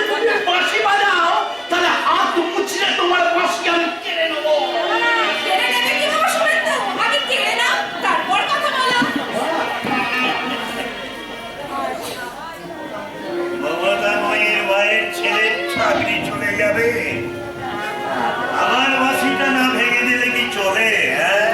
তোমার বাঁশি বাজাও তাহলে হাত মুছলে চাকরি চলে যাবে? আমার বাসিটা না ভেঙে দিলে কি চলে? হ্যাঁ,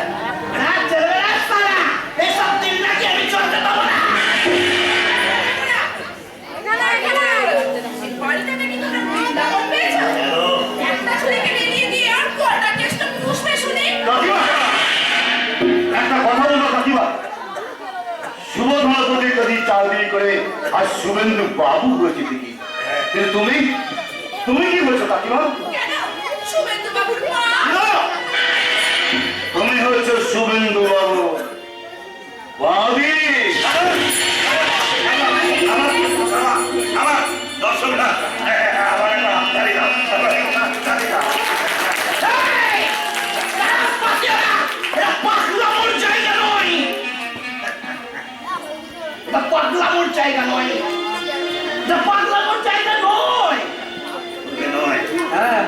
চাকরি করে আর শুভেন্দু বাবু হয়েছে ঠিকই, কিন্তু তুমি তুমি কি বলছো কাকিমা? তুমি হয়েছ শুভেন্দু বাবু। বাবি আমার দর্শকরা আমার একটা হাততালি দাও, আমার একটা হাততালি দাও। পাগলামোর জায়গা নয়, পাগলামোর জায়গা নয়। হ্যাঁ,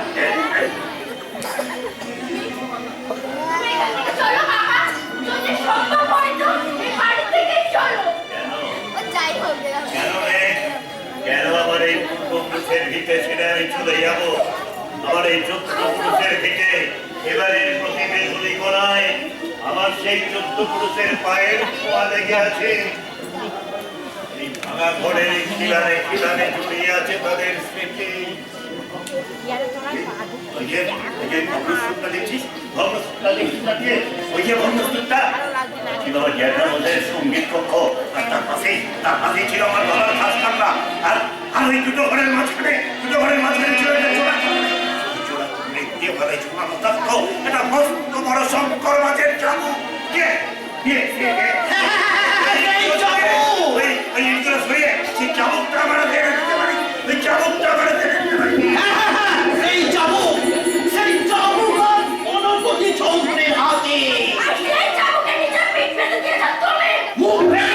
কেন আমার এই পূর্বপুরুষের ভিটে ছেড়ে আমি চলে যাবো? আমার এই 14 পুরুষের ভিটে এবারের প্রতিবেদনী করায় আমার সেই 14 পুরুষের পায়ের ছোঁয়া লেগে আছে। এই ভাঙা ঘরের খিলানে খিলানে জড়িয়ে আছে তাদের স্মৃতি। ওই যে ভগ্নস্তূপটা দেখছিস, ভগ্নস্তূপটা দেখছিস না? ওই যে ভগ্নস্তূপটা ছিল আমার জ্যাঠামশাই সঙ্গীত কক্ষ, আর তার পাশেই ছিল আমার বাবার খাস কামরা। আর ওই দুটো ঘরের মাঝখানে ছিল একটা জোড়া দিয়ে ভালো ঝুমানো থাকতো একটা মস্ত বড় শঙ্কর মাছের চাবুক। ওই ইটগুলো সরিয়ে সেই চাবুকটা আমরা দেখে দিতে পারি, ওই চাবুকটা আমরা দেখে দিতে পারি। সেই চাবুক অনুপতি চৌধুরীর হাতে। মুখ ভেঙে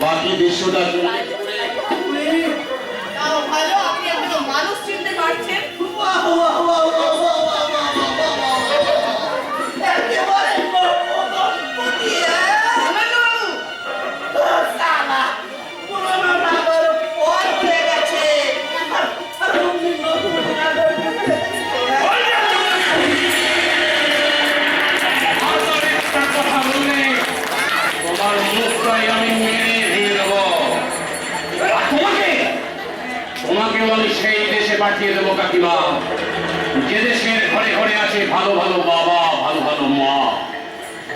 বাকি বিশ্বটা ভালো, আপনি এখনো মানুষ চিনতে পারছেন? সেই দেশে পাঠিয়ে দেবো কাকিমা, যে দেশের ঘরে ঘরে আছে ভালো ভালো বাবা, ভালো ভালো মা।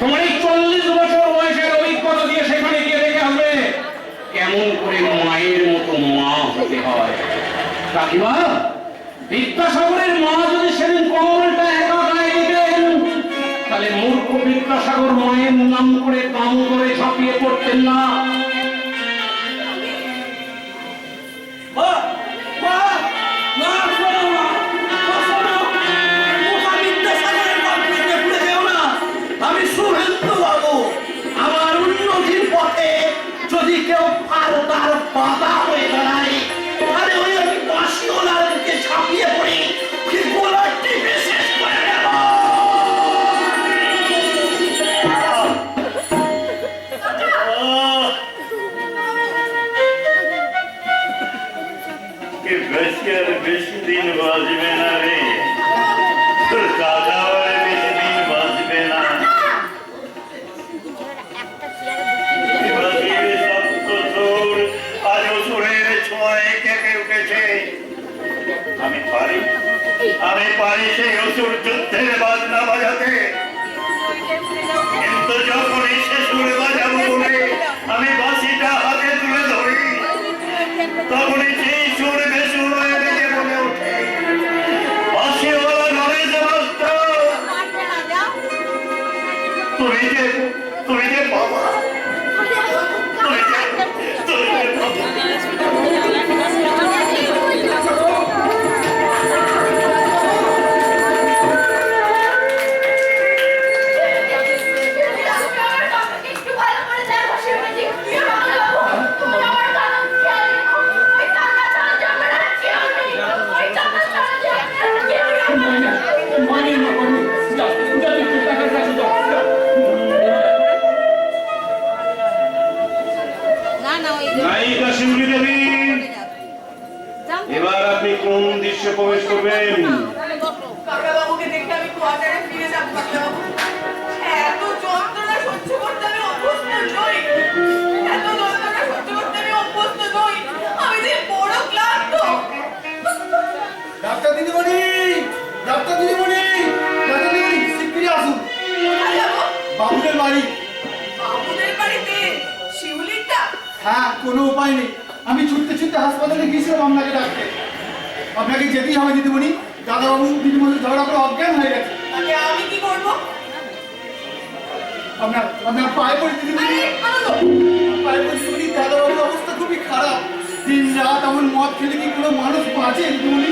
তোমার এই 40 বছর বয়সের অভিজ্ঞতা দিয়ে সেখানে গিয়ে দেখে আসবে কেমন করে মায়ের মতো মা হতে হয়। কাকিমা, বিদ্যাসাগরের মা যদি সেদিন কমলটা একা গায়ে দিতেন, তাহলে মূর্খ বিদ্যাসাগর মায়ের নাম করে কাম করে ঝাঁপিয়ে পড়তেন না। আমি শুভেন্দু বাবু, আমার উন্নতির পথে যদি কেউ তার বাধা হয়ে দাঁড়ায়, তাহলে ওই আমি বাঁশিওয়ালার দিকে ঝাঁপিয়ে পড়ি, কি গোলা টিপে শেষ করে দেব। বেশি দিন বাজবে না রে, তোর কাকা বেশি দিন বাজবে না। আজ অসুরের ছোঁয়ায় কেঁপে উঠেছে। আমি পারি সেই অসুর যুদ্ধের বাজনা বাজাতে, কিন্তু যখনই সে সুর বাজাবো বলে আমি বাঁশিটা হাতে তুলে ধরি, তখনই সেই সুর বেসুর হয়ে গেছে বলে ওঠে বাঁশিওয়ালা মানে না মানে যা যা তুই টাকা কাছে দাও না না ওই নায়িকা শিউলি দেবী, এবার আপনি কোন দৃশ্যে প্রবেশ করবেন? কাকাবাবুকে দেখে আমি কোয়ার্টারে ফিরে যাব কাকাবাবু। এত যন্ত্রণা সহ্য করতে আমি অভ্যস্ত নই। এত যন্ত্রণা সহ্য করতে আমি অভ্যস্ত নই। আমি যে বড় ক্লান্ত। ডাক্তার দিদিমণি, ডাক্তার দিদিমণি, ডাক্তার দিদিমণি, শিগগিরই আসুন। কোথায় যাবো? বাবুদের বাড়ি। বাবুদের বাড়িতে? শিউলিরটা? হ্যাঁ, কোনো উপায় নেই। আমি ছুটতে ছুটতে হাসপাতালে গিয়েছিলাম আপনাকে ডাকতে। আপনাকে যেতেই হবে দিদিমণি। দাদাবাবু দিদিমণি ঝগড়া করে অজ্ঞান হয়ে গেছে। তাকে আমি কি করব? আপনার পায়ে পড়ে দিদিমণি। আরে আনন্দ, পায়ে পড়ে দিদিমণি, দাদাবাবুর অবস্থা খুবই খারাপ। দিন রাত এমন মদ খেলে কি কোনো মানুষ বাঁচে দিদিমণি?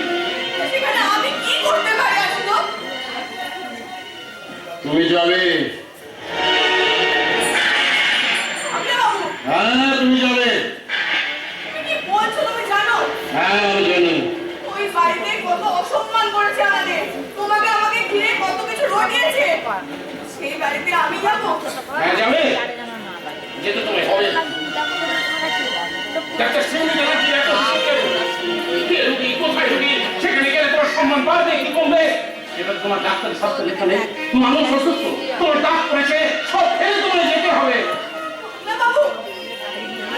সেখানে আমি কি করতে পারি আনন্দ? তুমি যাবে কাকাবাবু, হ্যাঁ তুমি যাবে তুমি কি বলছো তুমি জানো? হ্যাঁ আমি জানি ওই বাড়িতে কত অসম্মান করেছে আমাদের। তোমাকে আমাকে ঘিরে কত কিছু রটিয়েছে। সেই বাড়িতে আমি যাবো? হ্যাঁ যাবে যেতে তুমি হবে ডাক্তার শিউলি জানা কি এত কে রুগী কোথায় রুগী সেখানে গেলে তোমার সম্মান বাড়বে কি কমবে সেটা তোমার ডাক্তার শাস্ত্রে লেখা নেই মানুষ অসুস্থ তোমার ডাক করেছে সব ফেলে তোমার যেতে হবে না বাবু,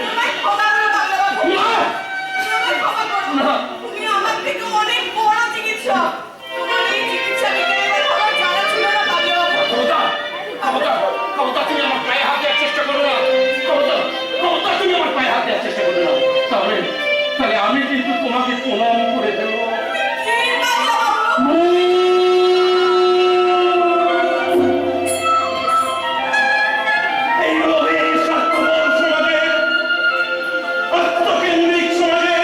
আমায় ক্ষমা করো কাকাবাবু। না আমায় ক্ষমা করো। না। তুমি আমার থেকে অনেক বড় চিকিৎসক। তোমার এই চিকিৎসা বিজ্ঞানের কথা আমার জানা ছিল না কাকাবাবু। কবতা কবতা কবতা তুমি আমার পায়ে হাত দেওয়ার চেষ্টা করো না কবতা কবতা তুমি আমার পায়ে হাত দেওয়ার চেষ্টা করো না তাহলে তাহলে আমি কিন্তু তোমাকে প্রণাম করে দেবো কি কাকাবাবু? এইভাবে স্বার্থপর সমাজে, আত্মকেন্দ্রিক সমাজে,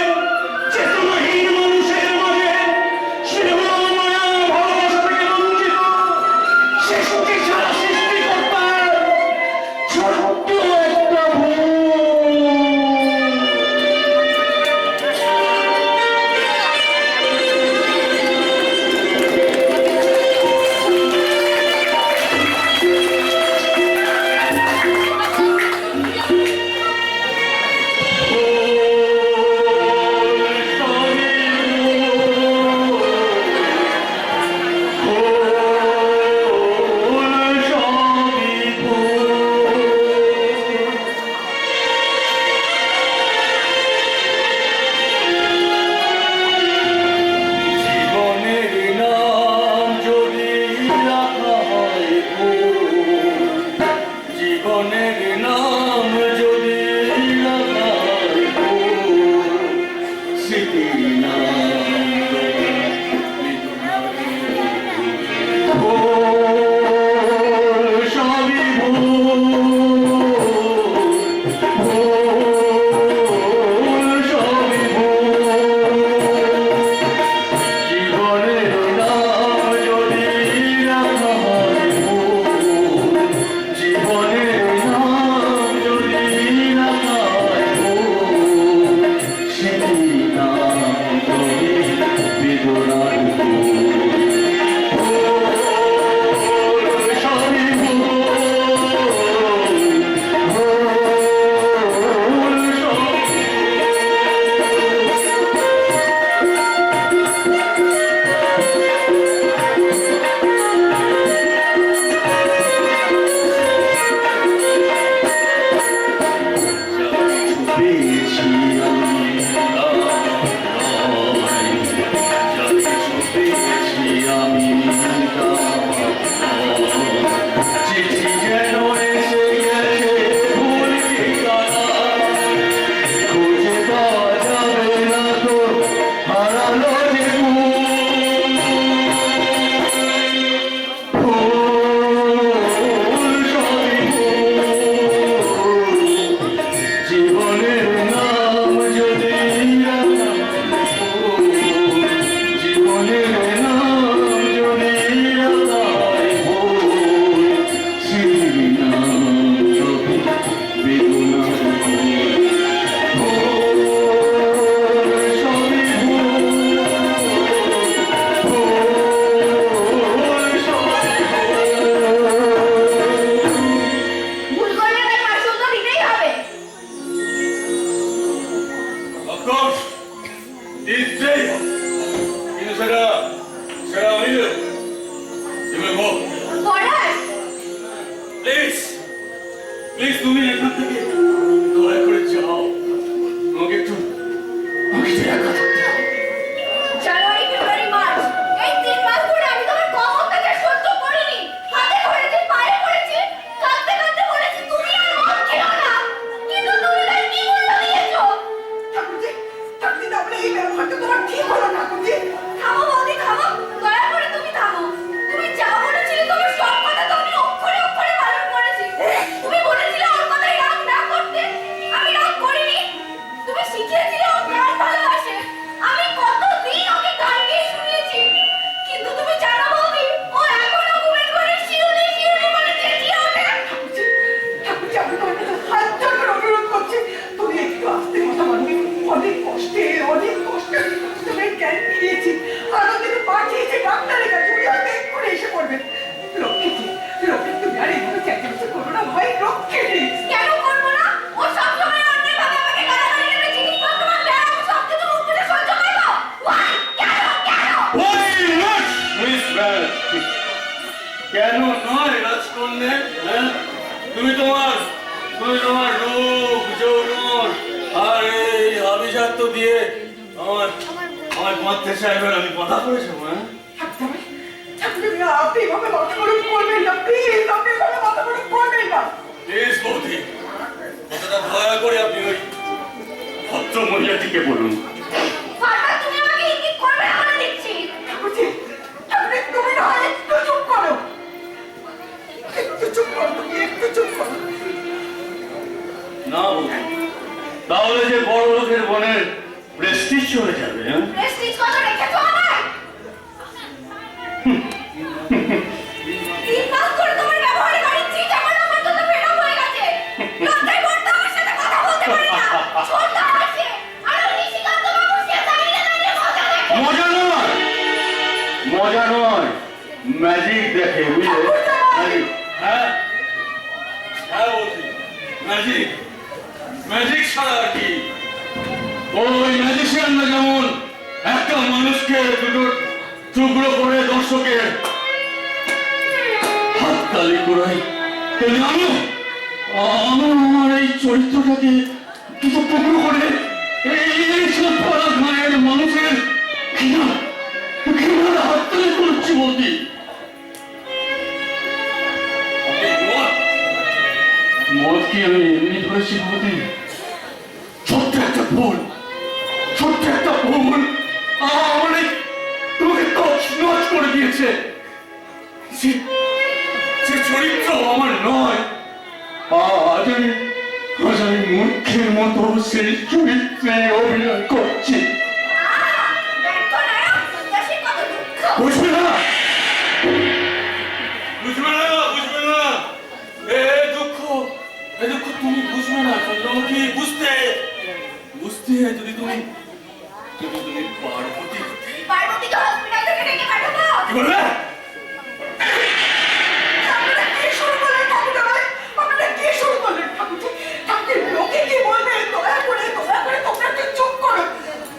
চেতনাহীন মানুষের মাঝে স্নেহ, মায়া, ভালোবাসা থেকে বঞ্চিত শিশুকে ছাড়া সৃষ্টিকর্তার ছোট্ট একটা ভুল। প্লিজ তুমি এখান থেকে দয়া করে যাও। আমাকে একটু একা থাকতে দাও। জানুয়ারি, ফেব্রুয়ারি, মার্চ এই 3 মাস ধরে আমি তোমার কম অত্যাচার সহ্য করিনি। হাতে ধরেছি, পায়ে পড়েছি, কাঁদতে কাঁদতে বলেছি তুমি আর মন খেলো না। কিন্তু তুমি তাই কি মূল্য দিয়েছো? ঠাকুরজি, তাহলে এই ব্যবহারটা তোমার ঠিক হলো না। ঠাকুরজি থামো বৌদি, থামো, দয়া করে তুমি থামো। তুমি যা বলেছিলে তোমার সব কথা তো আমি অক্ষরে অক্ষরে পালন করেছি। তুমি বলেছিলে ওর কথায় রাগ না করতে, আমি রাগ করিনি। তুমি শিখিয়েছিলে ও গান ভালোবাসে, আমি কতদিন ওকে গান গেয়ে শুনিয়েছি। কিন্তু তুমি জানো বৌদি, ও এখনো ঘুমের ঘরে শিউলি শিউলি বলে চেঁচিয়ে ওঠে। ঠাকুরজি, আমি তোমার কাছে হাত জোড় করে অনুরোধ করছি, তুমি একটু আস্তে কথা বলবে। অনেক কষ্টে তুমি জ্ঞান ফিরিয়েছি, আনন্দিতে পাঠিয়েছি ডাক্তারের কাছে, তুমি হয়তো এক্ষুনি এসে পড়বেন। রক্ষিতি, তুমি আর এইভাবে চেঁচামেচি করো না ভাই, রক্ষিতি। কেন করবো না? ও সবসময় অন্যভাবে আমাকে গালাগালি করে জিনিসপত্র মারলে আর আমি সব কিছু মুখ বুজে সহ্য করবো? Why? কেন? Why not, Miss Bell? কেন নয় রাজকন্যা? তুমি তোমার রূপ, যৌবন আর এই আভিজাত্য দিয়ে আমার মারতে চাইবেন, আমি কথা বলেছি। আপনি এভাবে মাথা গরম করবেন না, প্লিজ, আপনি এভাবে মাথা গরম করবেন না। প্লিজ বৌদি, কথাটা দয়া করে আপনি ওই ভদ্র মহিলাটিকে বলুন। বারবার তুমি আমাকে ইঙ্গিত করবে না বলে দিচ্ছি। ঠাকুরজি, তুমি না হয় একটু চুপ করো। একটু চুপ করো, তুমি একটু চুপ করো। না বৌদি, তাহলে যে বড় লোকের বোনের প্রেস্টিজ চলে যাবে। প্রেস্টিজ কথা রেখেছো আমায়? 3 মাস ধরে তোমার ব্যবহারে বাড়ির চিজ আমার পর্যন্ত ফেরা হয়ে গেছে। লজ্জায় বলতে আমার সাথে কথা বলতে পারি না। ছোট আছে আর নিশিকান্ত বাবু সে দাঁড়িয়ে দাঁড়িয়ে মজা দেখে। মজা নয়, ম্যাজিক দেখে, বুঝলে? হ্যাঁ বৌদি, ম্যাজিক ছাড়া আর কি? ওই ম্যাজিশিয়ানরা যেমন একটা মানুষকে দুটো টুকরো করে দর্শকের হাততালি করাই, তেমনি আমিও আমার এই চরিত্রটাকে দুটো টুকরো করে এই সব ঘরের মানুষের হাততালি করছি বলতি। মদ কি আমি এমনি ধরেছি বলতি? ছোট্ট একটা ভুল আমাকে তোমাকে তছনছ করে দিয়েছে। সে চরিত্র আমার নয়। আজ আমি মূর্খের মতো সেই চরিত্রে অভিনয় করছি। বুঝবে না এ দুঃখ তুমি বুঝবে না চন্দ্রমুখী। বুঝতে যদি তুমি পার্বতীকে হসপিটাল থেকে ডেকে পাঠাবো। কি বলবে? আপনারা কি শুরু করলেন ঠাকুরটা ভাই? আপনারা কি শুরু করলেন ঠাকুরজি? ঠাকুর লোকে কি বলবে? দয়া করে তোমরা একটু চুপ করো।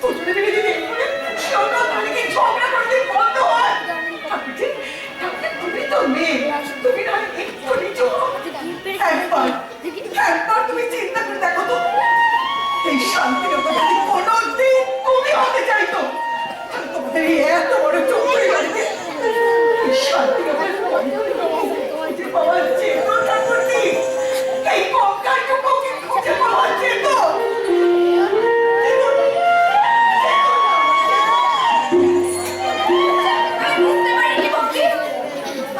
দুজনে মিলে যদি এগুলো ঝগড়া বাড়িতে ঝগড়া করতে বন্ধ হয়। ঠাকুরজি, তুমি তো মেয়ে, তুমি না একটু নিচু হও। একবার তুমি চিন্তা করে দেখো তো, এই শান্তিরতা যদি কোনোদিন তুমি হতে চাইতো, তাহলে তোমাদের এই এত বড় চৌধুরী বাড়িতে এই শান্তিরতার খুঁজে পাওয়া যেত ঠাকুরজি? এই কঙ্কালটুকু কি খুঁজে পাওয়া যেত? আমি বুঝতে পারিনি বৌদি,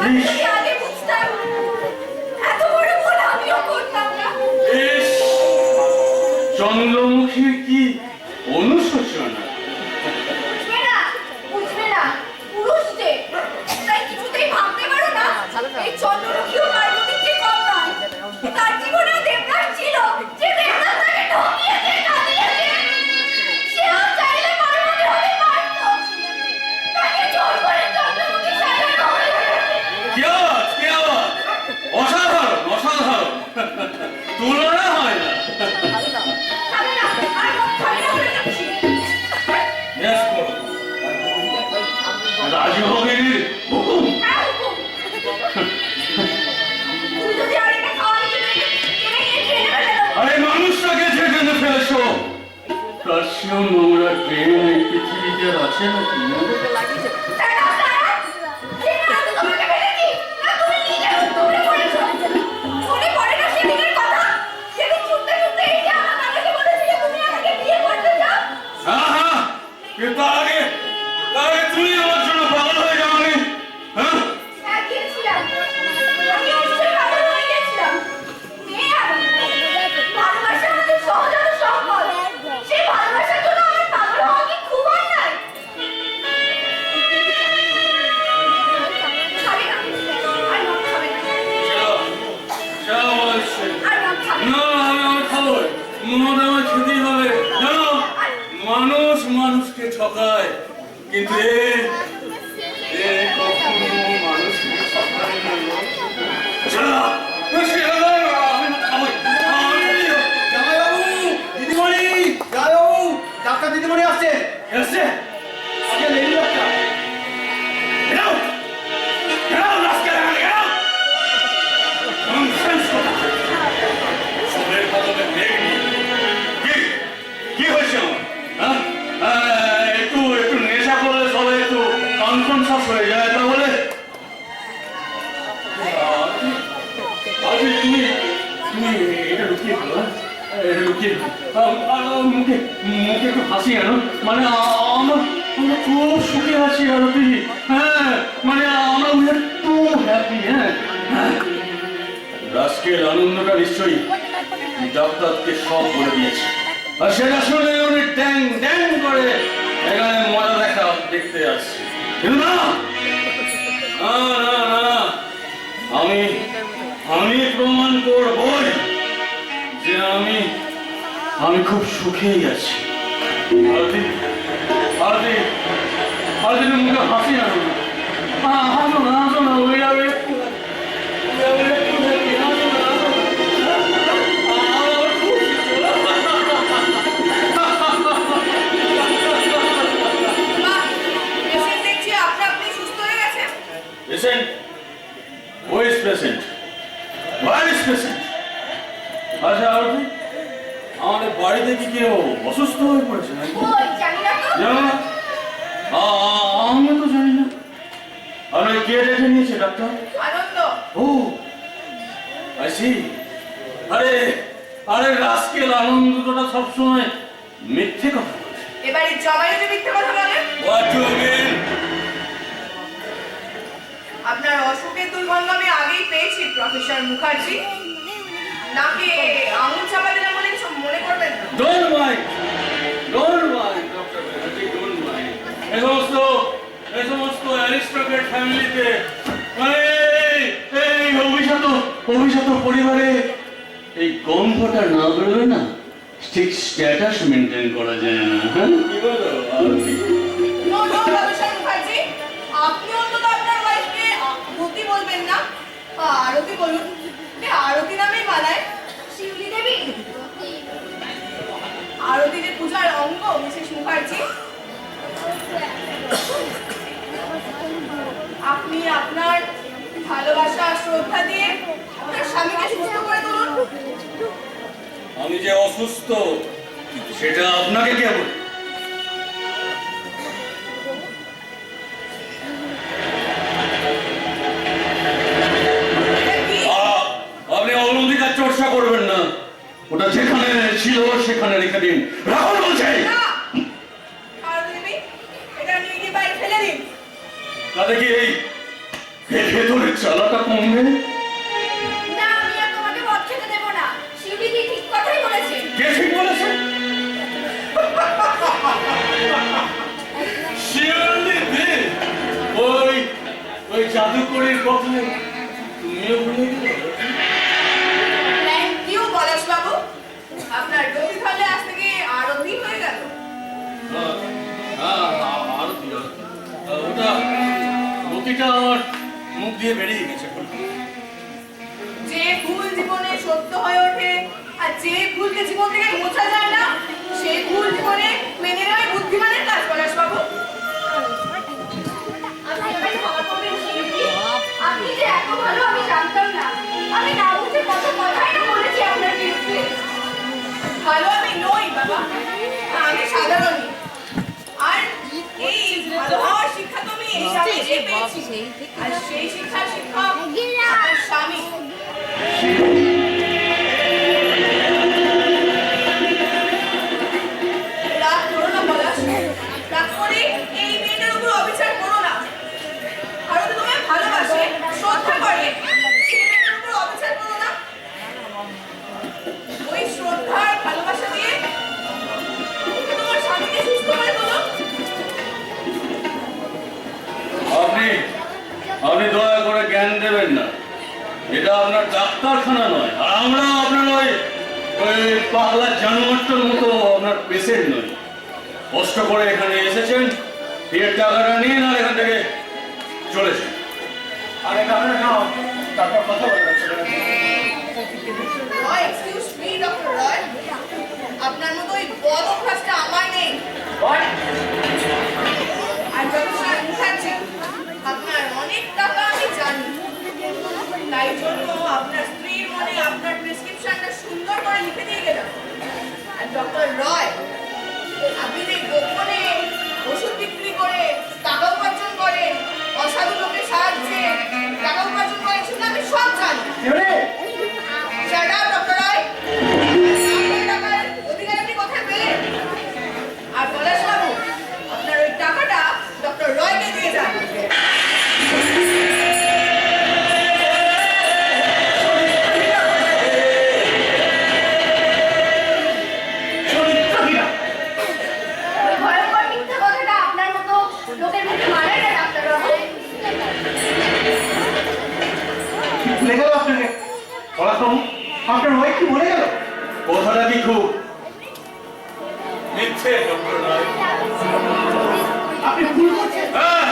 আমি যদি আগে বুঝতাম এত বড় ভুল আমিও করতাম না। চন্দ্রমুখীর কি অনুশোচনা! বুঝবে না, পুরুষ যে, তাই কিছুতেই ভাবতে পারো না এই চন্দ্রমুখীও পার্বতীর চেয়ে কম নয়। তার জীবনেও দেবদাস ছিল, যে দেবদাস তাকে ঠকিয়েছে, কাঁদিয়েছে। সেও চাইলে পার্বতী হতে পারতো, তাকে জোর করে চন্দ্রমুখী সাজানো হয়েছে। কি আওয়াজ! অসাধারণ তুলনা হয় না। খাবে না, আর মন খাবে না বলে যাচ্ছি। রাজভোগের হুকুম। হ্যাঁ, হুকুম। তুমি যদি আরেকটা খাওয়ার জন্য চেয়েও নোংরা ট্রেন এই পৃথিবীতে আর আছে নাকি? হ্যাঁ হ্যাঁ, কিন্তু তার আগে তুমি আমার জন্য পাগল হয়ে যাওনি? হ্যাঁ, মানুষ মানুষকে ঠকায়, কিন্তু এ কখনো মানুষকে ঠকায় না। দিদিমণি, জামাইবাবু, ডাক্তার দিদিমণি আসছে। এসছে? আগে lady doctor. Get out! Get out, rascal! Get out! Nonsense কথা। সবের কদমে ব্রেক নেই। কি হয়েছে আমার? হ্যাঁ, একটু নেশা করলে সবাই একটু আনকনসাস হয়ে যায়, তাহলে তুমি এটা লুকিয়ে ফেলো, এটা লুকিয়ে মুখে একটু হাসি আনো, মানে আমরা খুব সুখে আছি আরতি। হ্যাঁ, মানে আমরা একটু হ্যাপি। হ্যাঁ, রাজকের আনন্দটা নিশ্চয়ই ডাক্তারকে সব বলে দিয়েছে, আর সেটা শুনে উনি ড্যাং ড্যাং করে এখানে মজা দেখতে আসছে। কিন্তু না, আমি প্রমাণ করবই যে আমি খুব সুখেই আছি। আরতি মুখে হাসি আনো না, হাসো না, ওই যাবে একটু Patient? Who is patient? Where is patient? আচ্ছা আরতি, আমাদের বাড়িতে কি কেউ অসুস্থ হয়ে পড়েছে নাকি? জানো না? আমিও তো জানি না। আপনি কে দেখে নিয়েছে ডাক্তার? আনন্দ। ও, I see. আরে রাজকেল আনন্দটা সবসময় মিথ্যে কথা বলছে। এবারে জামাই যে মিথ্যে কথা বলে? What do you mean? আপনার অসুখের দুর্গন্ধ আমি আগেই পেয়েছি প্রফেসর মুখার্জি। নাকে আঙুল চাপা দিলাম বলে কিছু মনে করবেন না। Don't mind, Dr. Banerjee, don't mind. এই সমস্ত অ্যারিস্টোক্র্যাট ফ্যামিলিতে মানে এই অভিজাত পরিবারে এই গন্ধটা না বেরোলে না ঠিক স্ট্যাটাস মেনটেন করা যায় না। হ্যাঁ, কি বলো আরতি? নো প্রফেসর মুখার্জি, আপনি অন্তত আপনার ওয়াইফকে আরতি বলবেন না, আরতি বলুন। আরতি নামেই মানায়। শিউলি দেবী, আরতি যে পূজার অঙ্গ মিসেস মুখার্জি। আপনি আপনার ভালোবাসা শ্রদ্ধা দিয়ে আপনার স্বামীকে সুস্থ করে তুলুন। আমি যে অসুস্থ সেটা আপনাকে কে বলে? আপনি অনধিকার চর্চা করবেন না, ওটা যেখানে ছিল সেখানে রেখে দিন। রাখুন বলছে। তাতে কি এই ভেতরের চালাটা কমবে? না, আমি আর তোমাকে মদ খেতে দেব না। শিউলি দি ঠিক কথাই বলেছে। কে ঠিক বলেছে? শিউলি দি? ওই জাদুকরের কথা তুমিও ভুলে গেলে? থ্যাংক ইউ পলাশ বাবু, আপনার রবি তাহলে আজ থেকে আরতি হয়ে গেল। আরতি ওটা রতিটা আমার মুখ দিয়ে বেরিয়ে গেছে। যে ভুল জীবনে সত্য হয়ে ওঠে আর যে ভুলকে জীবন থেকে মোছা যায় না, সেই ভুল জীবনে মেনে নেওয়াই বুদ্ধিমানের কাজ। পলাশ বাবু, আমি আমাকে ক্ষমা করবেন শিউলি। আপনি যে এত ভালো আমি জানতাম না। আমি না বুঝে কথাই না বলেছি আপনার বিরুদ্ধে। ভালো আমি নই বাবা, আমি সাধারণ সাধারণই। আর এই ভালো হওয়ার শিক্ষা তো আমি এই স্বামী থেকেই পেয়েছি। আর সেই শিক্ষার শিক্ষক আমার স্বামী। রাগ করো না পলাশ, রাগ করে এই মেয়েটার উপর অবিচার করো না। আরো তো তোমায় ভালোবাসে, শ্রদ্ধা করে, সেই মেয়েটার উপর অবিচার করো না। ওই শ্রদ্ধা আর ভালোবাসা দিয়ে ওকে তোমার স্বামীকে সুস্থ করে তোলো। আপনি দয়া করে জ্ঞান দেবেন না, এটা আপনার ডাক্তারখানা নয়, আর আমরা আপনার ওই পাগলা জানোয়ারটার মতো আপনার পেশেন্ট নই। কষ্ট করে এখানে এসেছেন, ফিরে টাকাটা নিন আর এখান থেকে চলেছেন। আরে কারণে নাও, তারপর কথা বলে রয়, এক্সকিউজ মি ডক্টর রয়, আপনার মতো ওই বদ অভ্যাসটা আমার নেই। আর ডক্টর মুখার্জি, আপনার অনেক টাকা আমি জানি, তাই জন্য আপনার স্ত্রীর মনে আপনার প্রেসক্রিপশনটা সুন্দর করে লিখে দিয়ে গেলাম। আর ডক্টর রয়, আপনি যে গোপনে ওষুধ বিক্রি করে টাকা উপার্জন করেন, অসাধু লোকের সাহায্যে টাকা উপার্জন করেন, সেটা আমি সব জানি। Shut up, Dr. Roy! আপনার টাকার অধিকার আপনি কোথায় পেলেন? আর পলাশ বাবু, আপনার ওই টাকাটা ডক্টর রয়কে দিয়ে যান। ওই ভয়ঙ্কর মিথ্যা কথাটা আপনার মতো লোকের মুখে মানায় না ডাক্তার বাবু। ভুলে গেল আপনাকে পড়াশোনা, আপনার ওয়াইফ কি বলে গেল? কথাটা কি খুব মিথ্যে ডক্টর রায়? আপনি ভুল করছেন। হ্যাঁ,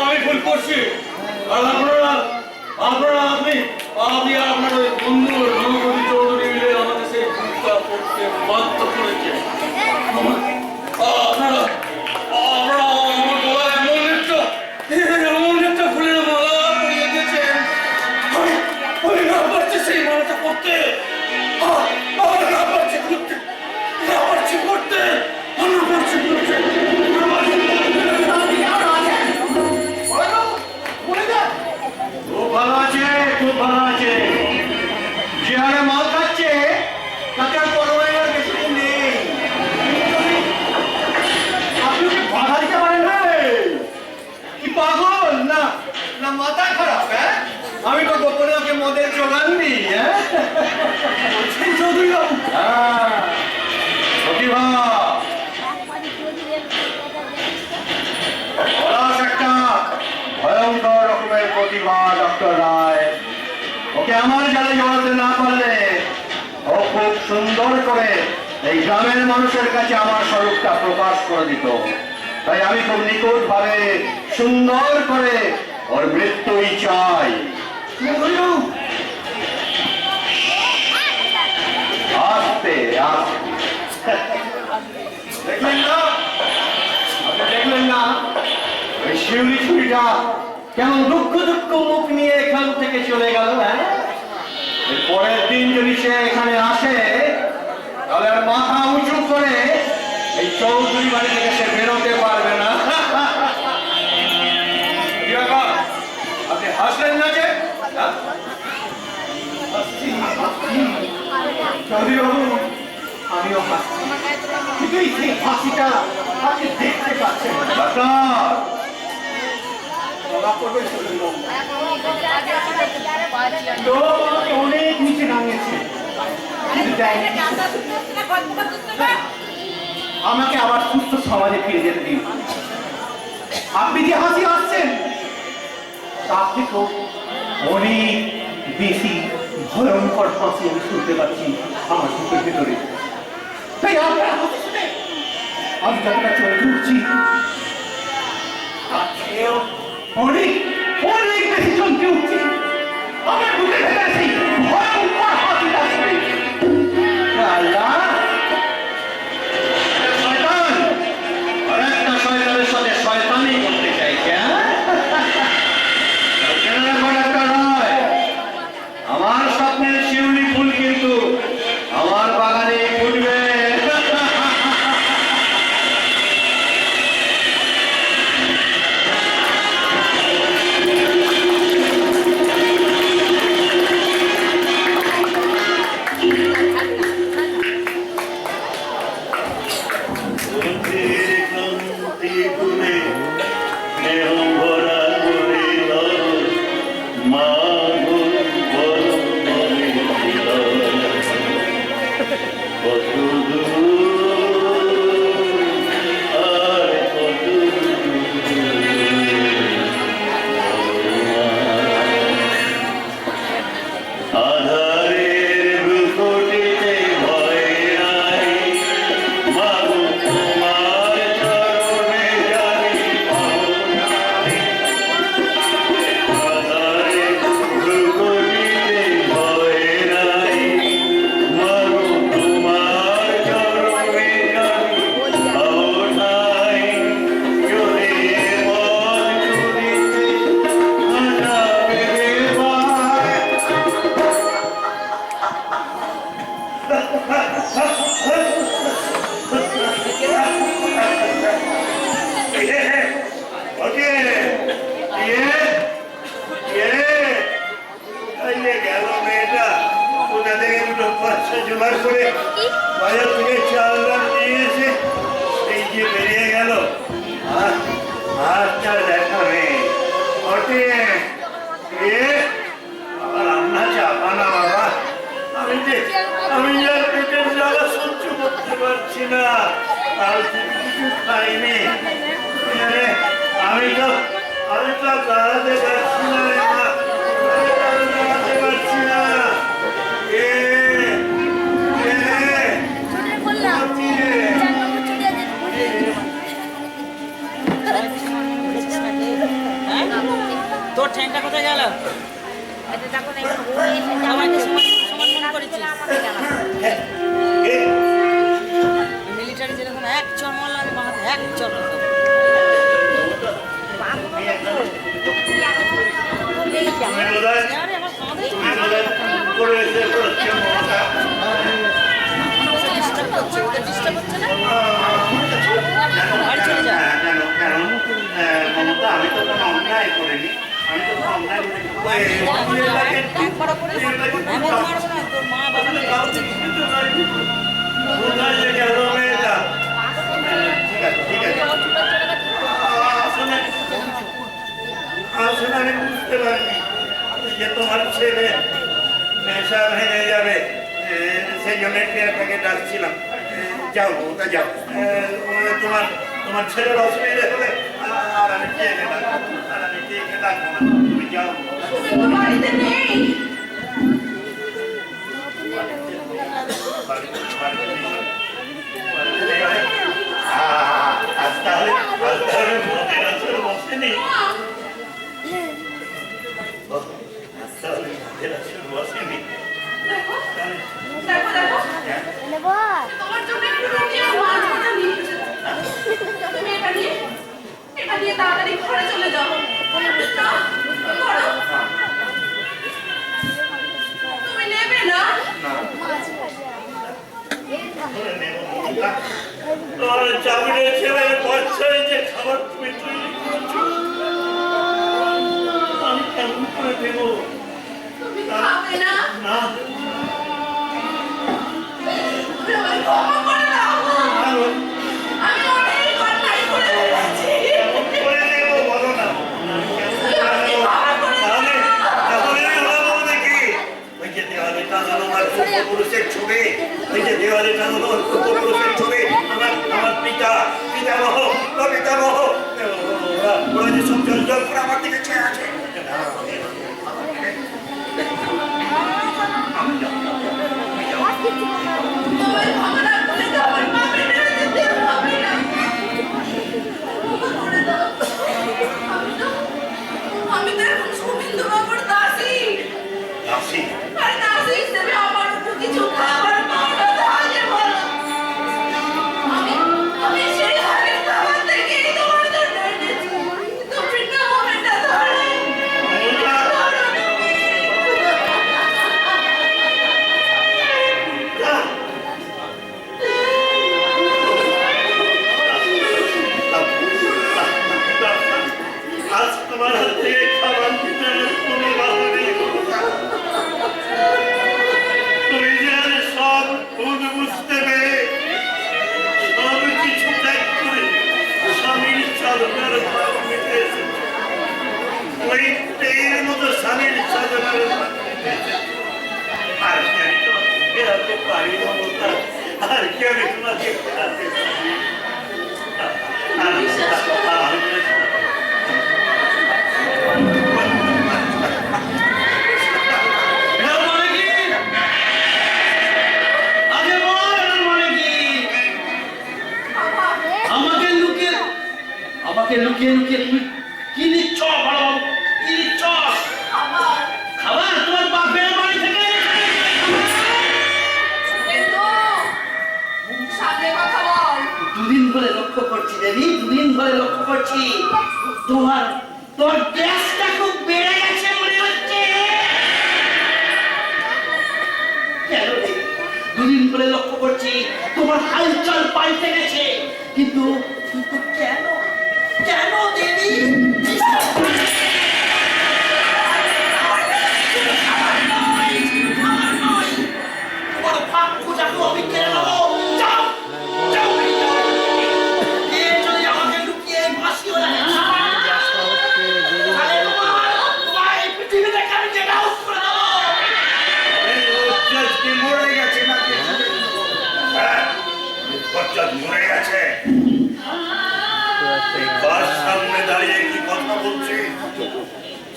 আমি ভুল করছি। আর আপনি আপনার ওই বন্ধু রণপতি চৌধুরী মিলে আমাকে সেই ভুলটা করতে বাধ্য করেছে। আপনারা আমার গলায় এমন একটা ফুলের মালা পরিয়ে দিয়েছেন, আমি না পারছি সেই মালাটা করতে, আমার না পারছি করতে, না পারছি করতে, না পারছি করতে। খুব ভালো আছে, খুব ভালো আছে। যে হারে মাল খাচ্ছে তাতে আর করোনার বেশি দিন নেই। আপনি কি বাধা দিতে পারেন না? কি পাগল না না মাথা খারাপ? হ্যাঁ, আমি তো গোপনে ওকে মদের জোগান দিই। হ্যাঁ, চৌধুরী বাবু। হ্যাঁ, প্রতিভা একটা ভয়ঙ্কর রকমের প্রতিভা ডক্টর রায়। ওকে আমার জালে জড়াতে না পারলে ও খুব সুন্দর করে এই গ্রামের মানুষের কাছে আমার স্বরূপটা প্রকাশ করে দিত। তাই আমি খুব নিকট ভাবে সুন্দর করে ওর মৃত্যুই চাই। আস্তে আস্তে দেখলেন না, আপনি দেখলেন না ওই শিউলি ছুরিটা কেমন দুঃখ দুঃখ মুখ নিয়ে এখান থেকে চলে গেল? হ্যাঁ, এর পরের দিন যদি সে এখানে আসে তাহলে আর মাথা উঁচু করে এই চৌধুরী বাড়ি থেকে সে বেরোতে পারবে না। কি ব্যাপার? আপনি হাসলেন না যে? হ্যাঁ? চৌধুরী বাবু, আমিও হাসছি, কিন্তু এই হাসিটা আপনি দেখতে পাচ্ছেন তো অনেক নিচে নামিয়েছে, আমাকে আবার সুস্থ সমাজে ফিরে যেতে দিন। আপনি যে হাসি আসছেন তার থেকেও অনেক বেশি ভয়ঙ্কর হাসি আমি শুনতে পাচ্ছি আমার বুকের ভেতরে। তাই আপনার হাসি শুনে আমি যতটা চলে উঠছি তার চেয়েও অনেক অনেক বেশি চমকে উঠছি আমার বুকের ভেতরে সেই ভয়ঙ্কর হাসিটা শুনে। আল্লাহ, শয়তান আরেকটা শয়তানের সাথে শয়তানি করতে চাইছে। আমার স্বপ্নের শিউলি ফুল কিন্তু আমার বাগানে ফুটবে। বাজার থেকে চাল ডাল নিয়ে এসে এই যে বেরিয়ে গেল, আর তার দেখা নেই। ওটে বাবা, রান্না চাপা না বাবা, আমি আর পেটের জ্বালা সহ্য করতে পারছি না, আর কিছু খাইনি। আমি তো দাঁড়াতে পারছি না রে মা, দাঁড়াতে পারছি না। তোর ট্রেনটা কোথায় গেল? আমাকে সমান মনে করেছিস। মিলিটারি যেরকম এক চর মারলাম, বাঁহাতে এক চর আমি তো কোনো অন্যায় করিনি, আমি তো কোনো অন্যায় আসলে আমি বুঝতে পারিনি যে তোমার ছেলে নেশা ভেঙে যাবে, সেই জন্য তাকে ডাকছিলাম। যাও ওটা যাও, তোমার ছেলের অসুবিধা হলে আর আমি কে ডাকবো না, তুমি যাও। বাড়িতে নেই। আজ তাহলে বসেনি, বসেনি। তোমার জন্য একটু রুটি আর মাছ ভাজা নিয়ে এসেছি। তুমি এটা নিয়ে তাড়াতাড়ি ঘরে চলে যাও। তুমি নেবে না? চাকরির ছেলে বাচ্চায় যে খাবার তুমি তৈরি করছো, আমি কেমন করে দেবো? তুমি খাবে না? না, ক্ষমা করে দাও। আমি অনেক অন্যায় করে ফেলেছি। কেমন করে দেবো বলো না, তাহলে হলো দেখি ওই যে দেওয়ালে টাঙানো আমার পূর্বপুরুষের ছবি, ওই যে দেওয়ালে টাঙানো পূর্বপুরুষের ছবি, আমার পিতামহ ওরা যে সব জল জল করে আমার দিকে চেয়ে আছে। তোমার ভাবনা করে দাও, আমার মা বেড়ে যেতে হবে না। করে দাও। আমি তো এখন শুভেন্দু বাবুর দাসী। দাসী? আর দাসী হিসেবে আমার তো কিছু খাবার পাওয়া যায় বলো। আমি সেই হারের খাবার থেকেই তোমার জন্য এনেছি। তুমি না এটা ধরে আজ তোমার হাত থেকে খাবার দিতে কোনো বাধা নেই। তুমি যে সব ভুল বুঝতে পেরে সব কিছু ত্যাগ করে স্বামীর সাধনার ভাব নিতে এসেছো। ওই তেইর মতো স্বামীর সাধনার ভাব নিতে এসেছো। আর কি আমি তোমাকে ফেরাতে পারি মমতা? আর কি আমি তোমাকে ফেরাতে পারি? আমাকে লুকিয়ে লুকিয়ে তুমি কি নিচ্ছ? বলো, কি নিচ্ছ? খাবার তোমার বাপের বাড়ি থেকে সামনে কথা বল। দুদিন ধরে লক্ষ্য করছি দেবী, দুদিন ধরে লক্ষ্য করছি তোর গ্যাসটা খুব বেড়ে গেছে মনে হচ্ছে। কেন দেবী? দুদিন ধরে লক্ষ্য করছি তোমার হালচাল পাল্টে গেছে, কিন্তু কেন কেন দেবী? তোমার ভাগ পূজা আমি কেড়ে নেবো।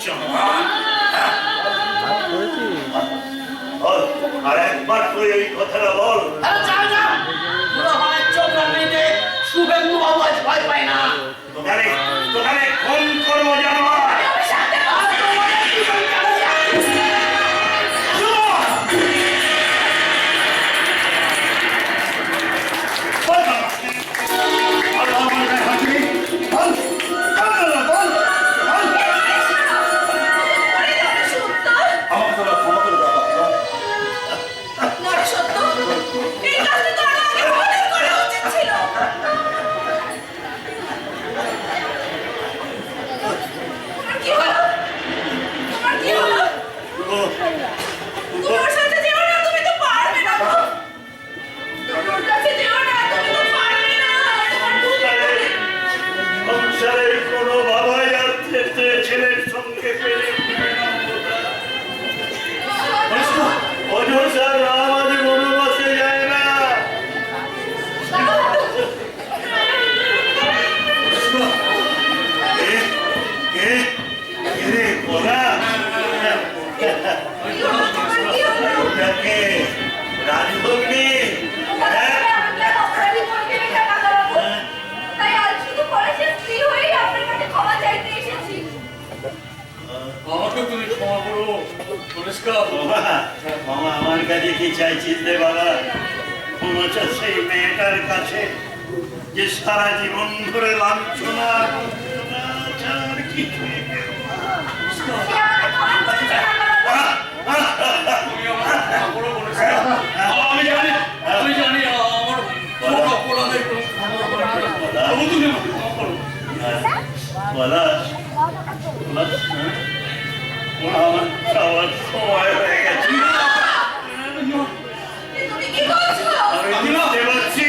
জওয়ান বল, আর একবার তুই ওই কথাটা বল। আরে যাও যাও পুরো হয় চোখ রাখতে শুভেন্দু বাবু আজ ভয় পায় না তোখানে তোখানে খুন করবো জানোয়ার। আমি সাথে আর তোমাদের জীবন কালে নরেশত্ব, এই কাজটা তো আরো আগে আমাদের করা উচিত ছিল। তোমার কি হলো? তোমার কি হলো? তোমার সাথে যেও না, তুমি তো পারবে না গো। তোমার কাছে যেও না, তুমি তো পারবে না। তোমার ভুল হবে। সংসারের কোনো বাবাই আর ছেলের সঙ্গে পেরে উঠবে না। অযোধ্যা রাম আজ বনবাসে যায় না। রে বলা ওটাকে রাজভগ্নি। তাই আজ শুধু কলেজের স্ত্রী হয়েই আপনার কাছে ক্ষমা চাইতে এসেছি। আমাকে তুমি ক্ষমা করো পরিষ্কার বাবা, বাবা আমার কাছে কি চাইছিস রে বাবা? ক্ষমা চাস সেই মেয়েটার কাছে যে সারা জীবন ধরে লাঞ্ছনা বঞ্চনা ছাড়া কিছুই পেল না। সে আমাকে ক্ষমা করেছে কাকাবাবু। তুমি আমার ক্ষমা করো পরিষ্কার আমি জানি আমার কোনো অপরাধের কোনো ক্ষমা করো না। তবু তুমি আমাকে ক্ষমা করো বলা আমার খাওয়ার সময় হয়ে গেছে। তুমি কি বলছো? আমি বুঝতে পারছি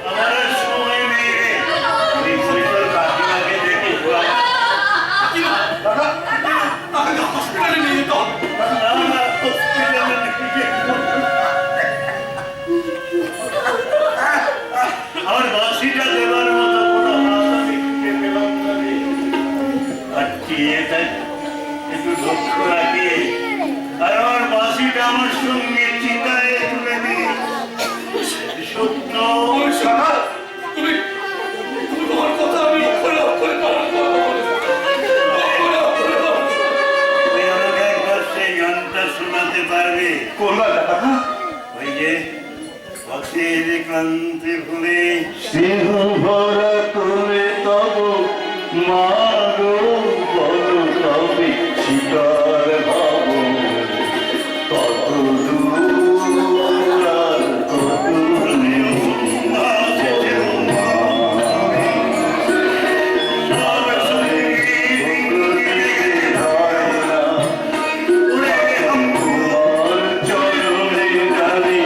আমার আর সময় নেই রে। আমি তোর কাকিমাকে দেখে আমাকে হসপিটালে নিয়ে যেতে হবে আমার বাসিটা দেবার মতো কোনো হাত আমি খুঁজে পেলাম না রে। আর কি এটা একটু লক্ষ্য রাখি, আর আমার বাসিটা আমার সঙ্গে চিতায় তুলে দিই। সত্য তুমি তোমার কথা আমি অক্ষরে অক্ষরে পালন করবো অক্ষরে অক্ষরে পালন করবো। তুই আমাকে একবার সেই গানটা শোনাতে পারবি? কোন গানটা কাকা? ওই যে পথের ক্লান্তি ভুলে স্নেহ ভরা করে তব মাগো বলো তবে শিকার ভাব কত দূর আর কত চরণে গানে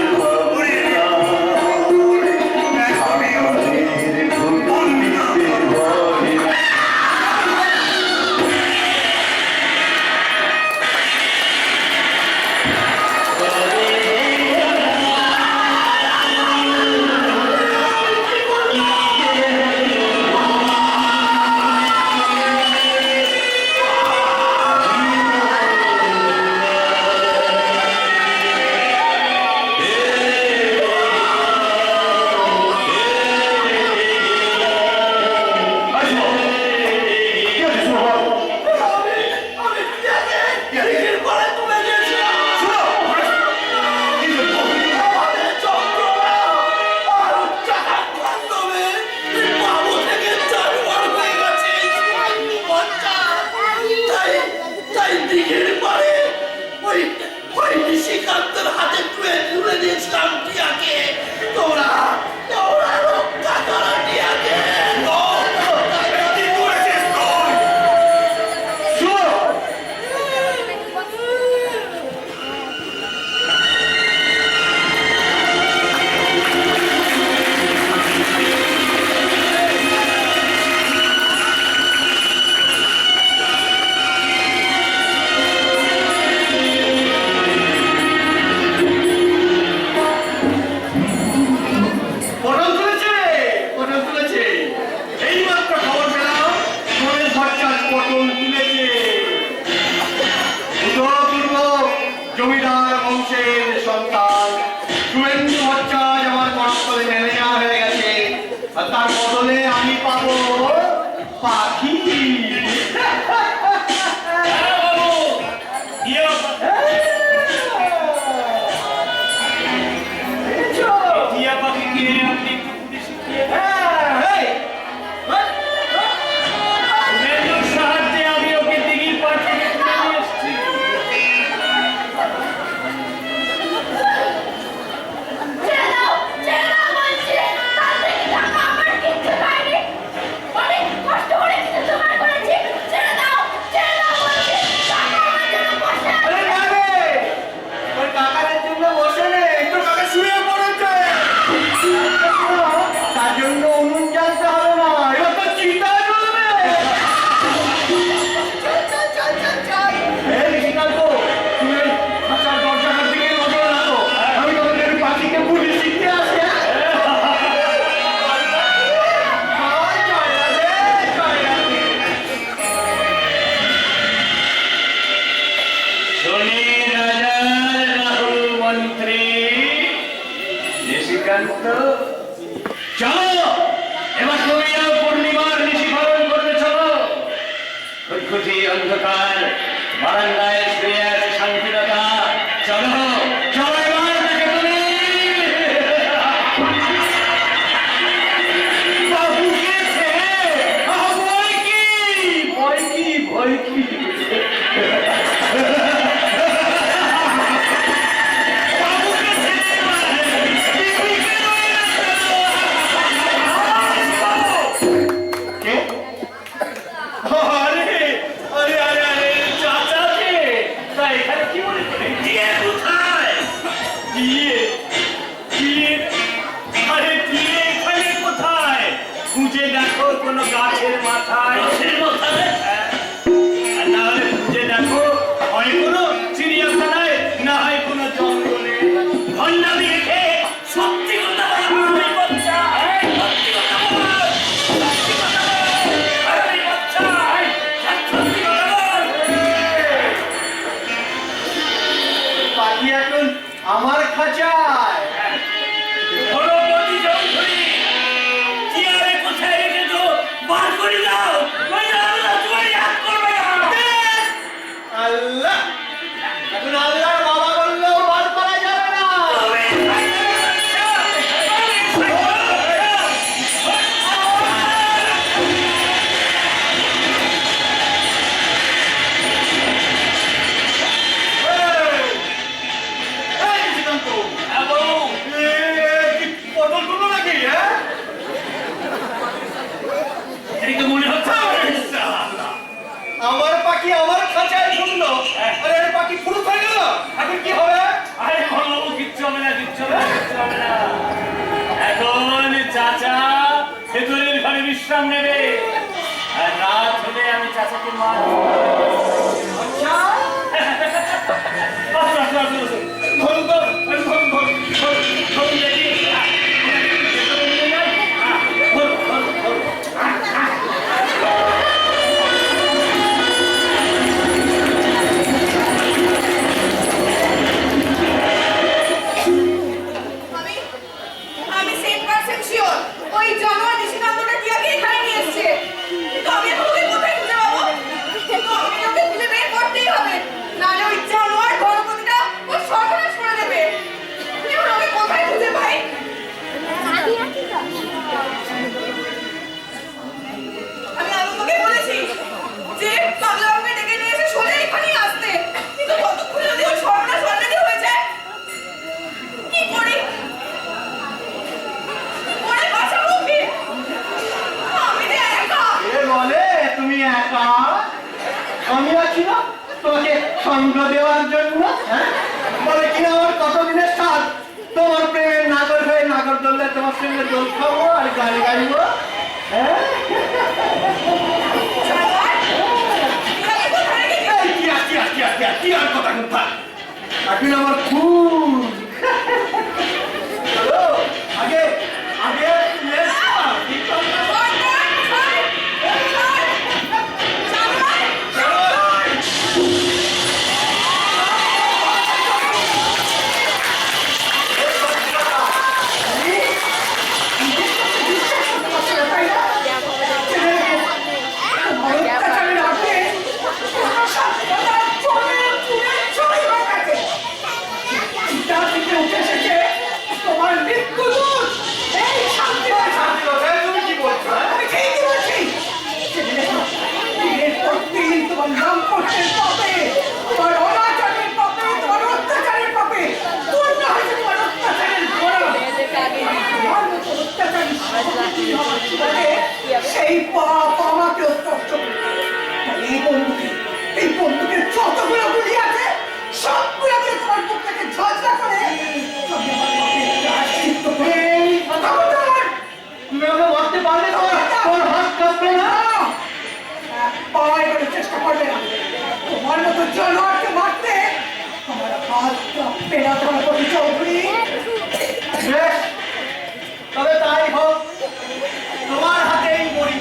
পুত্রী নিশিকান্ত, চলো এবার তুমি পূর্ণিমার নিশি পালন করতে চলো। খুঁটখুটি অন্ধকার বারান্দায় শুয়ে আছে শান্তিলতা, চলো চলো এবার দেখে তুমি। বাবুকে ছেড়ে ভয় কি ভয় কি ভয় কি? কোন গাছের মাথায়, না হলে খুঁজে দেখো হয় কোনো চিড়িয়াখানায়, না হয় কোনো জঙ্গলে। ভণ্ডামি রেখে সত্যি কথা বলো, আমি বাচ্চা, সত্যি কথা বলো, সত্যি কথা বলো, আমি বাচ্চা, সত্যি কথা বল। পাখি এখন আমার খাঁচায়। আল্লাহ, এখন আল্লাহর বাবা বললেও বার করা যাবে না। আমার পাখি আমার খাঁচায় শুনলো, আরে এর পাখি পুরো হয়ে গেল, এখন কি হবে? আরে বাবু কিচ্ছু হবে না, কিচ্ছু হবে না, কিচ্ছু হবে না। এখন চাচা ভেতরের ঘরে বিশ্রাম নেবে, আর রাত হলে আমি চাচাকে মারব। আচ্ছা, আমি 100% শিওর ওই জানোয়ার নিশিকান্তটা কি আগে এখানে নিয়ে এসেছে। তো আমি এখন ওকে কোথায় খুঁজে পাবো? তো আমি ওকে খুঁজে বের করতেই হবে, নাহলে ওই জানোয়ার গণপতিটা ওর সর্বনাশ করে দেবে। এবার ওকে কোথায় খুঁজে পাই? আমি আনন্দকে বলেছি যে পাগলা বাবুকে ডেকে নিয়ে এসে সোজা এখানেই আসতে, কিন্তু কতক্ষণে যদি ওর সর্বনাশ অলরেডি হয়ে যায়, কি করি? ওরে বাঁচাবো কি? আমি যে একা। এ বলে তুমি একা, আমি আছি না তোমাকে সঙ্গ দেওয়ার জন্য। হ্যাঁ, বলে কিনা আমার কতদিনের সাথ, তোমার প্রেমের নাগর হয়ে নাগর দোললে তোমার সঙ্গে দোল খাবো আর গান গাইবো। হ্যাঁ, জানোয়ার, তুই আগে কোথায় রেখেছিস? কি আর কথা কথা? এখন আমার খুব চলো, আগে আগে লেস কর, ঠিক আছে? সেই পাপ আমাকেও স্পর্শ করে। তাই এই বন্ধুকে যতগুলো গুলি আছে সবগুলো দিয়ে তোমার বুক থেকে ঝরঝরা করে আমি আমার পাপের প্রায়শ্চিত্ত করে কথা বলতে আমার তুমি আমাকে মারতে পারলে তোমার হাত কাঁপবে না। পায়ে করে চেষ্টা করবে না। তোমার মতো জানোয়ারকে মারতে আমার হাত কাঁপবে না তোমার প্রতি চৌধুরী। বেশ, তবে তাই হোক, তোমার হাতেই মরি।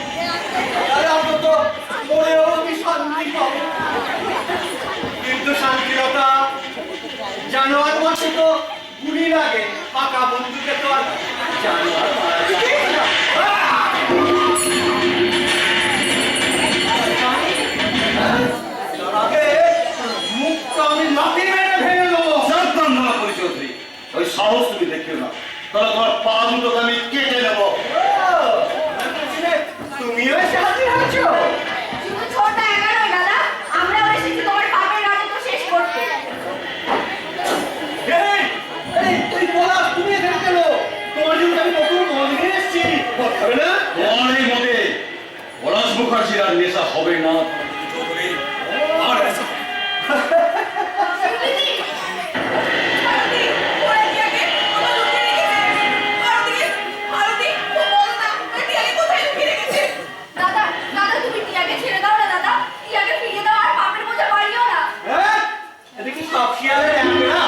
লাগে? পাকা বন্ধুকে তো আর জানোয়ার মারা যায় না। তার আগে মুখটা আমি লাথি মেরে ভেঙে দেবো। সাবধান না করি চৌধুরী, ওই সাহস তুমি দেখিও না, তাহলে তোমার পা দুটোকে আমি কেটে নেবো। তুমিও এসে হাজির হয়েছো? শুধু ছোটটা একা নয় দাদা, আমরাও এসেছি তোমার পাপের রাজত্ব শেষ করতে। এই, এই, তুই বলা, তুমি এখানে কেন? তোমার জন্য আমি নতুন মদ নিয়ে এসেছি। মদ খাবে না? তোমার এই মতে পলাশ মুখার্জির আর নেশা হবে না চৌধুরী, আর নেশা হবে না। শিবলিদি, আরতি, ওরা টিয়াকে কোথায় লুকিয়ে রেখেছে? আরতি, ও বলো না, ওরা টিয়াকে কোথায় লুকিয়ে রেখেছে? দাদা, দাদা তুমি টিয়াকে ছেড়ে দাও না দাদা, টিয়াকে ফিরিয়ে দাও আর পাপের বোঝা বাড়িও না। হ্যাঁ? এটা কি সব শিয়ালের ডাকবে না?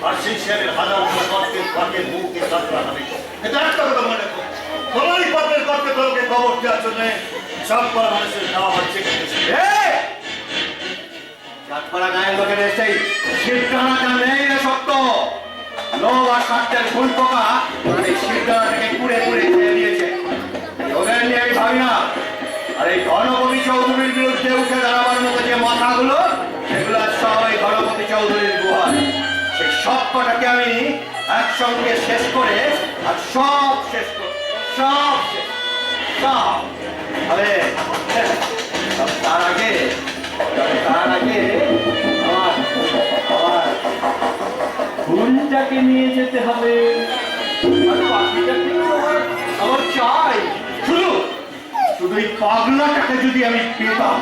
আর সেই শেয়ারের হাজার কর্তের পাকের মুখে কাটরা হবে। এটা একটা কথা মনে রাখো, তোমারই পাপের কর্তে তোমাকে খবর দেওয়ার জন্য সব করা মানুষের খাওয়া হচ্ছে। এই! চাঁদপাড়া গায়ের লোকের এসেই শিবটানাটা নেই রে শক্ত। লোক আর কাঠের ফুল পোকা আর এই শিবটানাটাকে কুড়ে কুড়ে খেয়ে দিয়েছে। ওদের নিয়ে আমি ভাবি না। আর এই গণপতি চৌধুরীর বিরুদ্ধে উঠে দাঁড়াবার মতো যে মাথাগুলো, সেগুলো সব এই গণপতি চৌধুরীর গুহায়। সেই সব কটাকে আমি একসঙ্গে শেষ করে আর সব শেষ করে সব শেষ সব। আরে তার আগে আমার ফুলটাকে নিয়ে যেতে হবে আর পাখিটাকে আমার চাই। শুধু শুধু এই পাগলাটাকে যদি আমি পেতাম,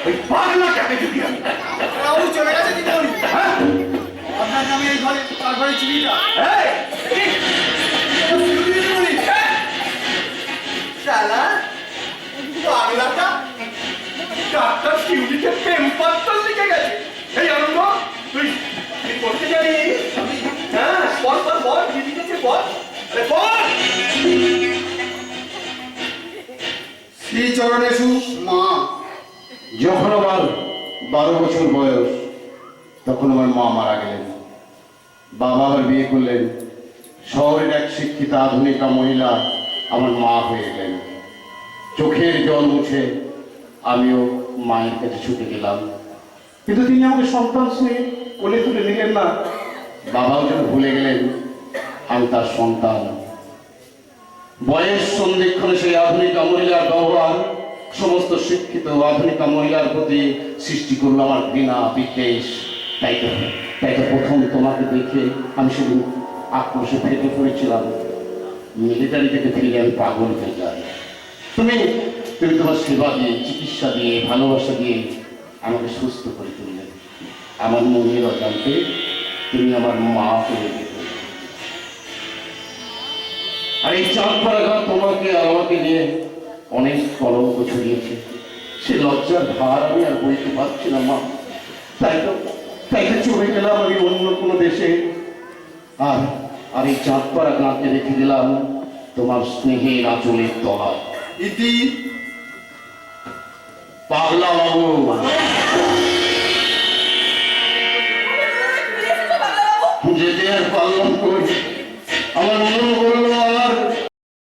ওই পাগলাটাকে যদি আমি চলে গেছে দিদি। হ্যাঁ আপনার নামে এই ঘরে তার ঘরে চিঠিটা। শালা পাগলাটা ডাক্তার শিউলিকে প্রেম পত্র লিখে গেছে। এই আনন্দ, তুই তুই করতে জানিস? হ্যাঁ, বল বল বল, কি লিখেছে বল। আরে বল। শ্রী চরণেশু মা। যখন আমার 12 বছর বয়স, তখন আমার মা মারা গেলেন। বাবা আবার বিয়ে করলেন। শহরের এক শিক্ষিতা আধুনিকা মহিলা আমার মা হয়ে গেলেন। চোখের জল মুছে আমিও মায়ের কাছে ছুটে গেলাম, কিন্তু তিনি আমাকে সন্তান স্নেহে কোলে তুলে নিলেন না। বাবাও যেন ভুলে গেলেন আমি তার সন্তান। বয়স সন্ধিক্ষণে সেই আধুনিকা মহিলার ব্যবহার সমস্ত শিক্ষিত আধুনিকা মহিলার প্রতি সৃষ্টি করলো আমার ঘৃণা বিদ্বেষ। তাই তো প্রথম তোমাকে দেখে আমি সেদিন আক্রোশে ফেটে পড়েছিলাম। মিলিটারি থেকে ফিরে আমি পাগল হয়ে যাই। তুমি তোমার সেবা দিয়ে, চিকিৎসা দিয়ে, ভালোবাসা দিয়ে আমাকে সুস্থ করে তুললে। আমার মনের অজান্তে তুমি আমার মা হয়ে গেলে। আর এই চাঁদপাড়া গাঁ তোমাকে আর আমাকে নিয়ে অনেক কলঙ্ক ছড়িয়েছে। সে লজ্জার ভার আমি আর বইতে পারছি না মা। তাই তো চলে গেলাম আমি অন্য কোনো দেশে। আর এই চাঁদপাড়া গাঁকে রেখে দিলাম তোমার স্নেহের আঁচলের তলায়। ইতি পাগলা বাবু। ফিরে এসেছো পাগলা বাবু? যেতে আর পারলাম কই।